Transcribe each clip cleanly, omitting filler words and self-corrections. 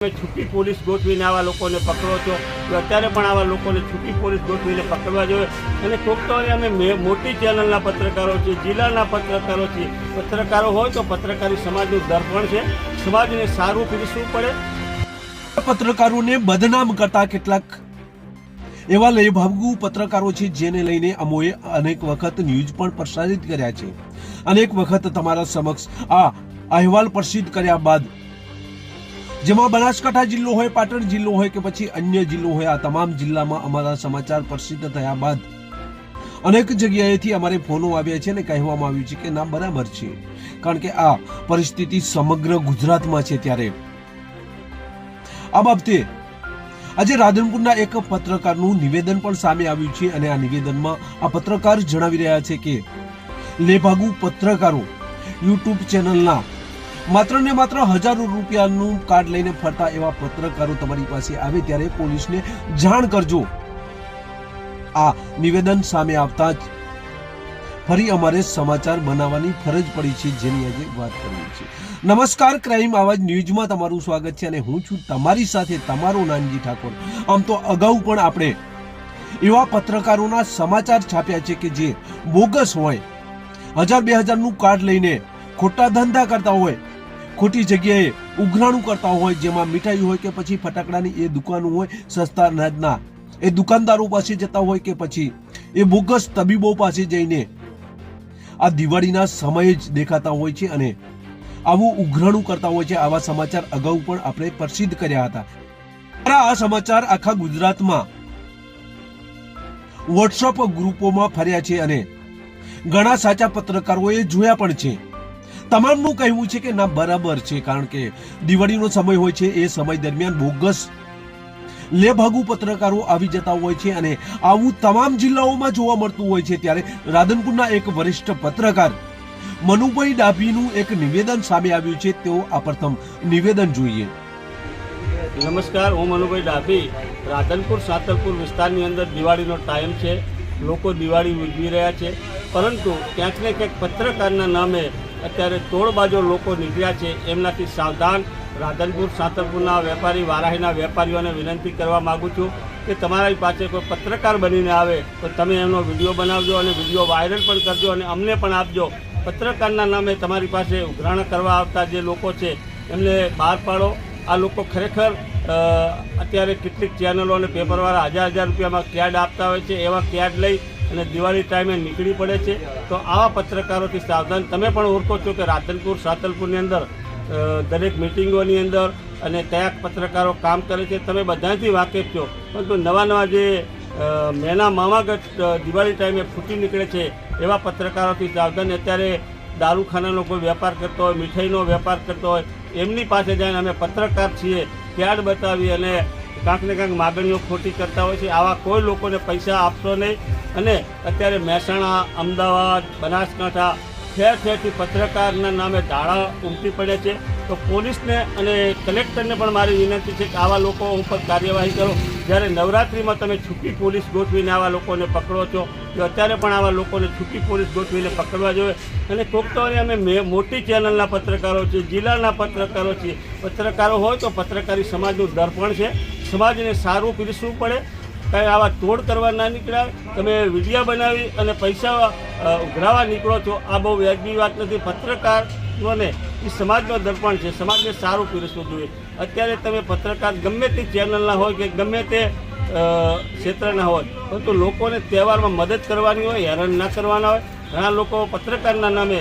છૂટી પોલીસ ગોઠવીને આવા લોકોને પકડો છો તો અત્યારે પણ આવા લોકોને છૂટી પોલીસ ગોઠવીને પકડવા જોઈએ અને કોક તો અમે મોટી ચેનલના પત્રકારો છીએ, જિલ્લાના પત્રકારો છીએ. પત્રકારો હોય તો પત્રકારી સમાજનું દર્પણ છે, સમાજને સારું પીરસવું પડે. પત્રકારોને બદનામ કરતા કેટલાક એવા લેભાગુ પત્રકારો છે જેને લઈને અમોએ અનેક વખત ન્યૂઝ પણ પ્રસારિત કર્યા છે. અનેક વખત તમારા સમક્ષ આ અહેવાલ પ્રસિદ્ધ કર્યા બાદ જેમાં બનાસકાંઠા જિલ્લો હોય, પાટણ જિલ્લો હોય કે પછી અન્ય જિલ્લો હોય, આ તમામ જિલ્લામાં અમારા સમાચાર પ્રસિદ્ધ થયા બાદ અનેક જગ્યાએથી અમારે ફોનો આવ્યા છે અને કહેવામાં આવ્યું છે કે ના બરાબર છે, કારણ કે આ પરિસ્થિતિ સમગ્ર ગુજરાતમાં છે. ત્યારે આ બાબતે આજે રાધનપુરના એક પત્રકારનું નિવેદન પણ સામે આવ્યું છે અને આ નિવેદનમાં આ પત્રકાર જણાવી રહ્યા છે કે લેભાગુ પત્રકારો યુટ્યુબ ચેનલના માત્ર ને માત્ર હજારો રૂપિયાનું કાર્ડ લઈને ફરતા એવા પત્રકારો તમારી પાસે આવે ત્યારે પોલીસને જાણ કરજો. આ નિવેદન સામે આવતા જ ફરી અમારે સમાચાર બનાવવાની ફરજ પડી છે, જેની આજે વાત કરવી છે. નમસ્કાર, ક્રાઇમ આવાજ ન્યૂઝમાં તમારું સ્વાગત છે અને હું છું તમારી સાથે તમારો નાનજી ઠાકોર. આમ તો અગાઉ પણ આપણે એવા પત્રકારોના સમાચાર છાપ્યા છે કે જે બોગસ હોય, 1000-2000 નું કાર્ડ લઈને ખોટા ધંધા કરતા હોય, ખોટી જગ્યાએ ઉઘરાણું કરતા હોય, જેમાં મીઠાઈ હોય કે પછી ફટાકડાની એ દુકાનો હોય, સસ્તા અનાજના એ દુકાનદારો પાસે જતા હોય કે પછી એ બોગસ તબીબો પાસે જઈને આ દિવાળીના સમયે જ દેખાતા હોય છે અને આવું ઉઘરાણું કરતા હોય છે. આવા સમાચાર અગાઉ પણ આપણે પ્રસિદ્ધ કર્યા હતા. આ સમાચાર આખા ગુજરાતમાં વોટ્સઅપ ગ્રુપોમાં ફર્યા છે અને ઘણા સાચા પત્રકારોએ જોયા પણ છે. તમામનું કહેવું છે કે ના બરાબર છે, કારણ કે દિવાળીનો સમય હોય છે, એ સમય દરમિયાન બોગસ લેભાગુ પત્રકારો આવી જતા હોય છે અને આવું તમામ જિલ્લાઓમાં જોવા મળતું હોય છે. ત્યારે રાધનપુરના એક વરિષ્ઠ પત્રકાર મનુભાઈ ડાભીનું એક નિવેદન સામે આવ્યું છે. તેઓ આ પ્રથમ નિવેદન જોઈએ. નમસ્કાર, હું મનુભાઈ ડાભી. રાધનપુર સાતલપુર વિસ્તારની અંદર દિવાળીનો ટાઈમ છે, લોકો દિવાળી ઉજવી રહ્યા છે, પરંતુ ક્યાંક ને ક્યાંક પત્રકારના નામે અત્યારે તોડબાજો લોકો નીકળ્યા છે. એમનાથી સાવધાન. રાધનપુર સાતલપુરના વેપારી, વારાહીના વેપારીઓને વિનંતી કરવા માગું છું કે તમારી પાસે કોઈ પત્રકાર બનીને આવે તો તમે એમનો વિડીયો બનાવજો અને વિડીયો વાયરલ પણ કરજો અને અમને પણ આપજો. પત્રકારના નામે તમારી પાસે ઉઘરાણા કરવા આવતા જે લોકો છે એમને બહાર પાડો. આ લોકો ખરેખર અત્યારે કેટલીક ચેનલો અને પેપરવાળા 1000 રૂપિયામાં કેડ આપતા હોય છે, એવા કેડ લઈ અને દિવાળી ટાઈમે નીકળી પડે છે. તો આવા પત્રકારોથી સાવધાન. તમે પણ ઓળખો છો કે રાધનપુર સાતલપુરની અંદર દરેક મિટિંગોની અંદર અને કયા પત્રકારો કામ કરે છે, તમે બધાથી વાકેફ છો. પરંતુ નવા જે મેના મામાગત દિવાળી ટાઈમે ફૂટી નીકળે છે એવા પત્રકારોથી સાવધાન. અત્યારે દારૂખાનાનો કોઈ વેપાર કરતો હોય, મીઠાઈનો વેપાર કરતો હોય, એમની પાસે જઈને અમે પત્રકાર છીએ કેડ બતાવી અને કાંક ને કાંક માગણીઓ ખોટી કરતા હોય છે. આવા કોઈ લોકોને પૈસા આપશો નહીં. અને અત્યારે મહેસાણા, અમદાવાદ, બનાસકાંઠા ઠેર ઠેરથી પત્રકારના નામે ધાડા ઉમટી પડે છે. તો પોલીસને અને કલેક્ટરને પણ મારી વિનંતી છે કે આવા લોકો ઉપર કાર્યવાહી કરો. જ્યારે નવરાત્રિમાં તમે છૂટી પોલીસ ગોઠવીને આવા લોકોને પકડો છો તો અત્યારે પણ આવા લોકોને છૂટી પોલીસ ગોઠવીને પકડવા જોઈએ. અને કોક તો અમે મોટી ચેનલના પત્રકારો છીએ, જિલ્લાના પત્રકારો છીએ. પત્રકારો હોય તો પત્રકારી સમાજનું દર્પણ છે, સમાજને સારું પીરસવું પડે. કાંઈ આવા તોડ કરવા ના નીકળ્યા. તમે વિડીયો બનાવી અને પૈસા ઉઘરાવા નીકળો છો, આ બહુ વ્યાજબી વાત નથી. પત્રકારોને એ સમાજનો દર્પણ છે, સમાજને સારું પીરસવું જોઈએ. અત્યારે તમે પત્રકાર ગમે તે ચેનલના હોય કે ગમે તે ક્ષેત્રના હોય, પરંતુ લોકોને તહેવારમાં મદદ કરવાની હોય, હેરાન ના કરવાના હોય. ઘણા લોકો પત્રકારના નામે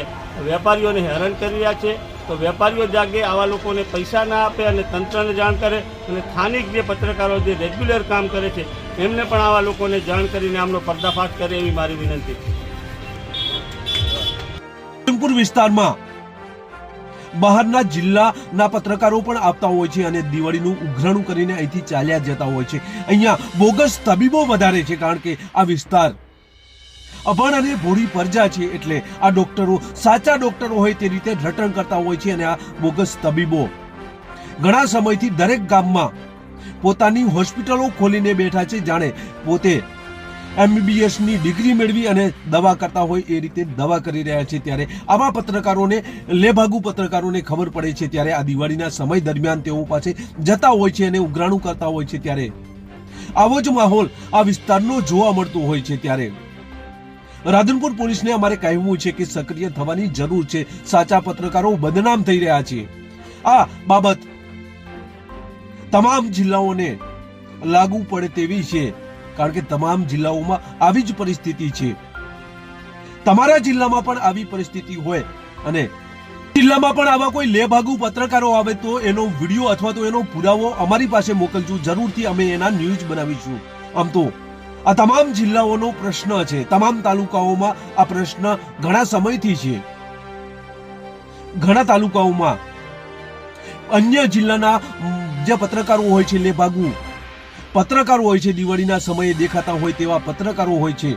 વેપારીઓને હેરાન કરી રહ્યા છે. તો વેપારીઓ જાગે, આવા લોકોને પૈસા ના આપે અને તંત્રને જાણ કરે અને સ્થાનિક જે પત્રકારો જે રેગ્યુલર કામ કરે છે એમને પણ આવા લોકોને જાણ કરીને આમનો પર્દાફાશ કરે એવી મારી વિનંતી. રાધનપુર વિસ્તારમાં બહારના જિલ્લાના પત્રકારો પણ આવતા હોય છે અને દિવાળીનું ઉઘરાણું કરીને અહીંથી ચાલ્યા જતા હોય છે. અહીંયા બોગસ તબીબો વધારે છે, કારણ કે આ વિસ્તાર અભણ અને ભોળી પ્રજા છે. એટલે આ ડોક્ટરો સાચા ડોક્ટરો હોય તે રીતે રટણ કરતા હોય છે અને આ બોગસ તબીબો ઘણા સમયથી દરેક ગામમાં પોતાની હોસ્પિટલો ખોલીને બેઠા છે, જાણે પોતે MBBS ની ડિગ્રી મેળવી અને દવા કરતા હોય એ રીતે દવા કરી રહ્યા છે, ત્યારે આવા પત્રકારોને, લેભાગુ પત્રકારોને ખબર પડે છે ત્યારે આ દિવાળીના સમય દરમિયાન તેઓ પાસે જતા હોય છે અને ઉઘરાણું કરતા હોય છે, ત્યારે આવો જ માહોલ આ વિસ્તારનો જોવા મળતો હોય છે। ત્યારે રાધનપુર પોલીસને અમારે કહેવું છે કે સક્રિય થવાની જરૂર છે, સાચા પત્રકારો બદનામ થઈ રહ્યા છે। આ બાબત તમામ જિલ્લાઓને લાગુ પડે તેવી છે, કારણ કે તમામ જિલ્લાઓમાં આવી જ પરિસ્થિતિ છે। તમારા જિલ્લામાં પણ આવી પરિસ્થિતિ હોય અને જિલ્લામાં પણ આવા કોઈ લેભાગુ પત્રકારો આવે તો એનો વિડીયો અથવા તો એનો પુરાવો અમારી પાસે મોકલજો, જરૂરથી અમે એના ન્યૂઝ બનાવીશું। આમ તો આ તમામ જિલ્લાઓનો પ્રશ્ન છે, તમામ તાલુકાઓમાં આ પ્રશ્ન ઘણા સમયથી છે। ઘણા તાલુકાઓમાં અન્ય જિલ્લાના જે પત્રકારો હોય છે, લેભાગુ પત્રકારો હોય છે, દિવાળીના સમયે દેખાતા હોય તેવા પત્રકારો હોય છે,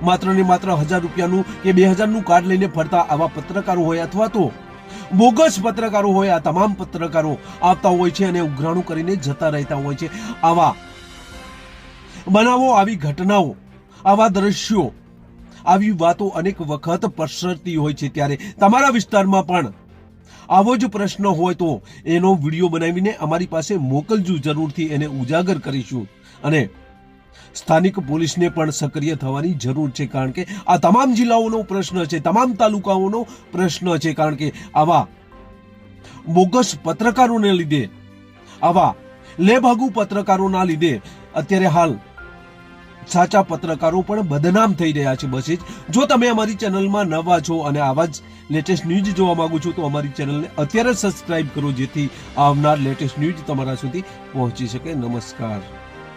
માત્ર ને માત્ર 1000 રૂપિયાનું કે 2000નું કાર્ડ લઈને ફરતા આવા પત્રકારો હોય અથવા તો બોગસ પત્રકારો હોય, આ તમામ પત્રકારો આવતા હોય છે અને ઉઘરાણું કરીને જતા રહેતા હોય છે। આવા બનાવો, આવી ઘટનાઓ, આવા દ્રશ્યો, આવી વાતો અનેક વખત પ્રસરતી હોય છે, ત્યારે તમારા વિસ્તારમાં પણ આવો જ પ્રશ્ન હોય તો એનો વિડીયો બનાવીને અમારી પાસે મોકલજો, જરૂરથી એને ઉજાગર કરીશું। અને સ્થાનિક પોલીસને પણ સક્રિય થવાની જરૂર છે, કારણ કે આ તમામ જિલ્લાઓનો પ્રશ્ન છે, તમામ તાલુકાઓનો પ્રશ્ન છે, કારણ કે આવા બોગસ પત્રકારોને લીધે, આવા લેભાગુ પત્રકારોના લીધે અત્યારે હાલ સાચા પત્રકારો પણ બદનામ થઈ રહ્યા છે। બસ જ જો તમે અમારી ચેનલમાં નવા છો અને આવા જ લેટેસ્ટ ન્યૂઝ જોવા માંગો છો તો અમારી ચેનલને અત્યારે સબસ્ક્રાઇબ કરો, જેથી આવનાર લેટેસ્ટ ન્યૂઝ તમારા સુધી પહોંચી શકે। નમસ્કાર।